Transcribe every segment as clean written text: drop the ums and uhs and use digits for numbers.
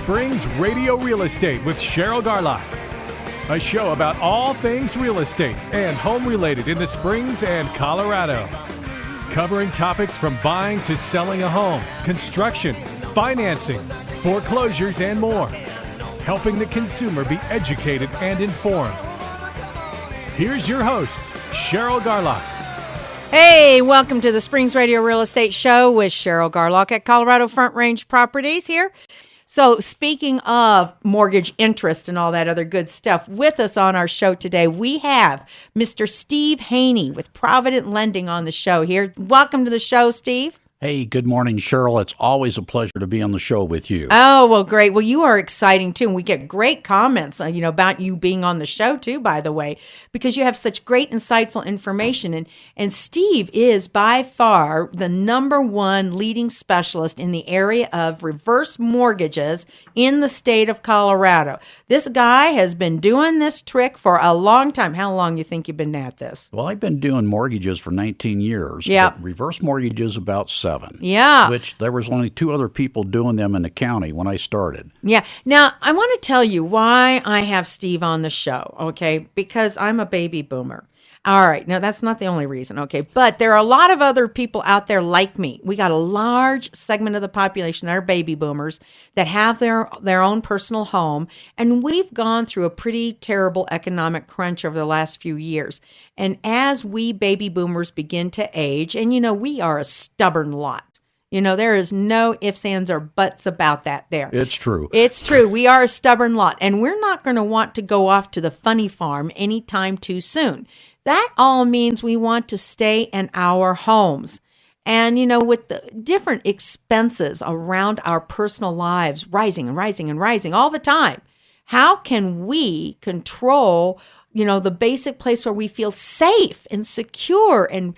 Springs Radio Real Estate with Cheryl Garlock. A show about all things real estate and home related in the Springs and Colorado. Covering topics from buying to selling a home, construction, financing, foreclosures, and more. Helping the consumer be educated and informed. Here's your host, Cheryl Garlock. Hey, welcome to the Springs Radio Real Estate Show with Cheryl Garlock at Colorado Front Range Properties here. So speaking of mortgage interest and all that other good stuff, with us on our show today, we have Mr. Steve Haney with Provident Lending on the show here. Welcome to the show, Steve. Hey, good morning, Cheryl. It's always a pleasure to be on the show with you. Oh, well, great. Well, you are exciting, too. And we get great comments, about you being on the show, too, by the way, because you have such great, insightful information. And Steve is by far the number one leading specialist in the area of reverse mortgages in the state of Colorado. This guy has been doing this trick for a long time. How long do you think you've been at this? Well, I've been doing mortgages for 19 years. Yeah. Reverse mortgages about 7. Yeah. Which there was only 2 other people doing them in the county when I started. Yeah. Now, I want to tell you why I have Steve on the show, okay? Because I'm a baby boomer. All right. Now, that's not the only reason, okay? But there are a lot of other people out there like me. We got a large segment of the population that are baby boomers that have their own personal home. And we've gone through a pretty terrible economic crunch over the last few years. And as we baby boomers begin to age, and, we are a stubborn lot. There is no ifs, ands, or buts about that there. It's true. It's true. We are a stubborn lot. And we're not going to want to go off to the funny farm anytime too soon. That all means we want to stay in our homes. And, with the different expenses around our personal lives rising and rising and rising all the time, how can we control, the basic place where we feel safe and secure and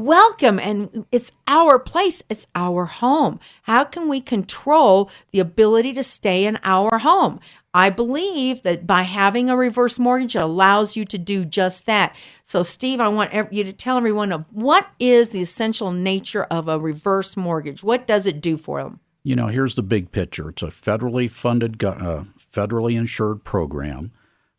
welcome, and it's our place, it's our home? How can we control the ability to stay in our home? I believe that by having a reverse mortgage, it allows you to do just that. So, Steve, I want you to tell everyone what is the essential nature of a reverse mortgage? What does it do for them? Here's the big picture. It's a federally funded, federally insured program,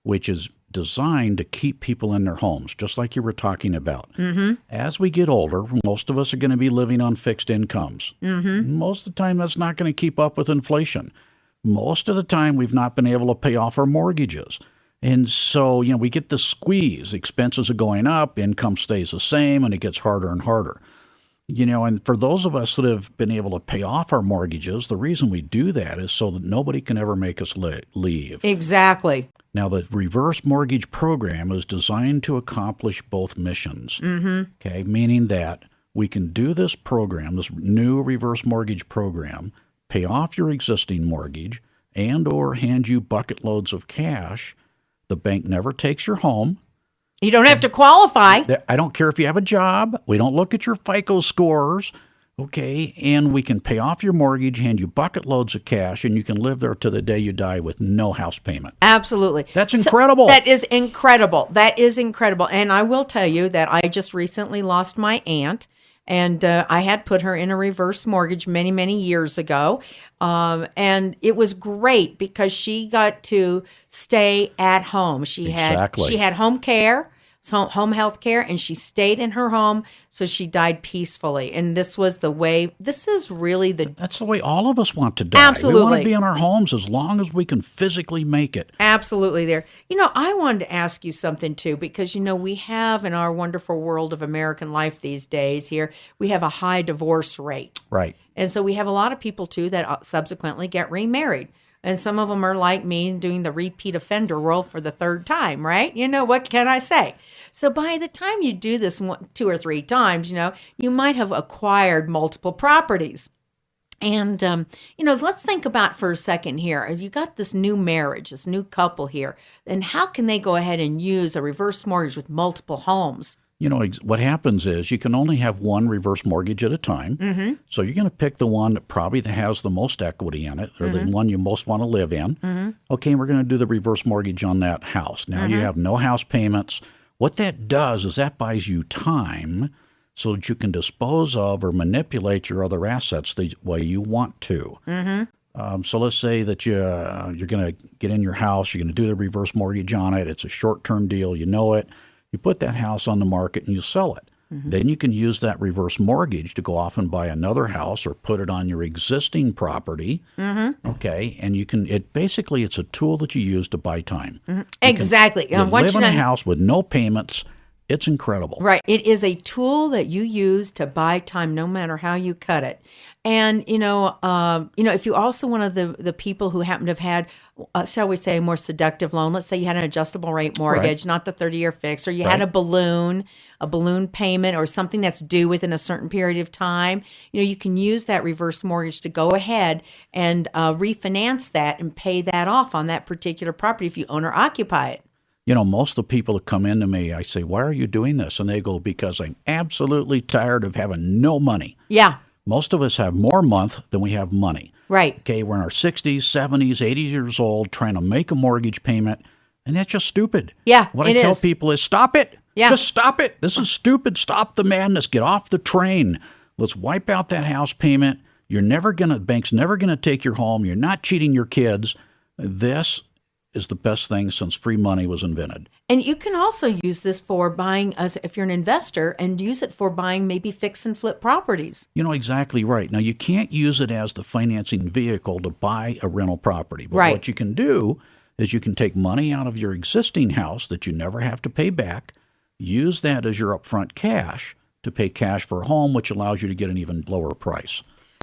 which is designed to keep people in their homes, just like you were talking about. Mm-hmm. As we get older, most of us are going to be living on fixed incomes. Mm-hmm. Most of the time, that's not going to keep up with inflation. Most of the time, we've not been able to pay off our mortgages. And so, we get the squeeze. Expenses are going up, income stays the same, and it gets harder and harder. And for those of us that have been able to pay off our mortgages, the reason we do that is so that nobody can ever make us leave. Exactly. Now, the reverse mortgage program is designed to accomplish both missions, okay, meaning that we can do this program, this new reverse mortgage program, pay off your existing mortgage and or hand you bucket loads of cash. The bank never takes your home. You don't have to qualify. I don't care if you have a job. We don't look at your FICO scores. Okay, and we can pay off your mortgage, hand you bucket loads of cash, and you can live there to the day you die with no house payment. Absolutely. That's incredible. That is incredible. That is incredible. And I will tell you that I just recently lost my aunt, and I had put her in a reverse mortgage many, many years ago. And it was great because she got to stay at home. She had home care. Home health care, and she stayed in her home, so she died peacefully. And this is really That's the way all of us want to die. Absolutely. We want to be in our homes as long as we can physically make it. Absolutely there. I wanted to ask you something, too, because, we have in our wonderful world of American life these days here, we have a high divorce rate. Right. And so we have a lot of people, too, that subsequently get remarried. And some of them are like me, doing the repeat offender role for the 3rd time, right? What can I say? So by the time you do this 2 or 3 times, you might have acquired multiple properties. And, let's think about for a second here. You got this new marriage, this new couple here. And how can they go ahead and use a reverse mortgage with multiple homes? What happens is you can only have one reverse mortgage at a time. Mm-hmm. So you're going to pick the one that has the most equity in it, or the one you most want to live in. Mm-hmm. Okay, and we're going to do the reverse mortgage on that house. Now you have no house payments. What that does is that buys you time so that you can dispose of or manipulate your other assets the way you want to. Mm-hmm. So let's say that you're going to get in your house, you're going to do the reverse mortgage on it. It's a short-term deal, you know it. You put that house on the market and you sell it. Then you can use that reverse mortgage to go off and buy another house or put it on your existing property. Okay, and it's a tool that you use to buy time. Exactly. You live in a house with no payments. It's incredible. Right. It is a tool that you use to buy time, no matter how you cut it. And if you also one of the people who happen to have had, shall we say, a more seductive loan. Let's say you had an adjustable rate mortgage, not the 30-year fix, or you had a balloon payment, or something that's due within a certain period of time. You can use that reverse mortgage to go ahead and refinance that and pay that off on that particular property if you own or occupy it. Most of the people that come into me, I say, why are you doing this? And they go, because I'm absolutely tired of having no money. Yeah. Most of us have more month than we have money. Right. Okay, we're in our 60s, 70s, 80 years old trying to make a mortgage payment, and that's just stupid. Yeah, What I tell people is stop it. Yeah. Just stop it. This is stupid. Stop the madness. Get off the train. Let's wipe out that house payment. Bank's never going to take your home. You're not cheating your kids. This is the best thing since free money was invented. And you can also use this for buying, as if you're an investor, and use it for buying maybe fix and flip properties. Exactly right. Now, you can't use it as the financing vehicle to buy a rental property. But what you can do is you can take money out of your existing house that you never have to pay back, use that as your upfront cash to pay cash for a home, which allows you to get an even lower price.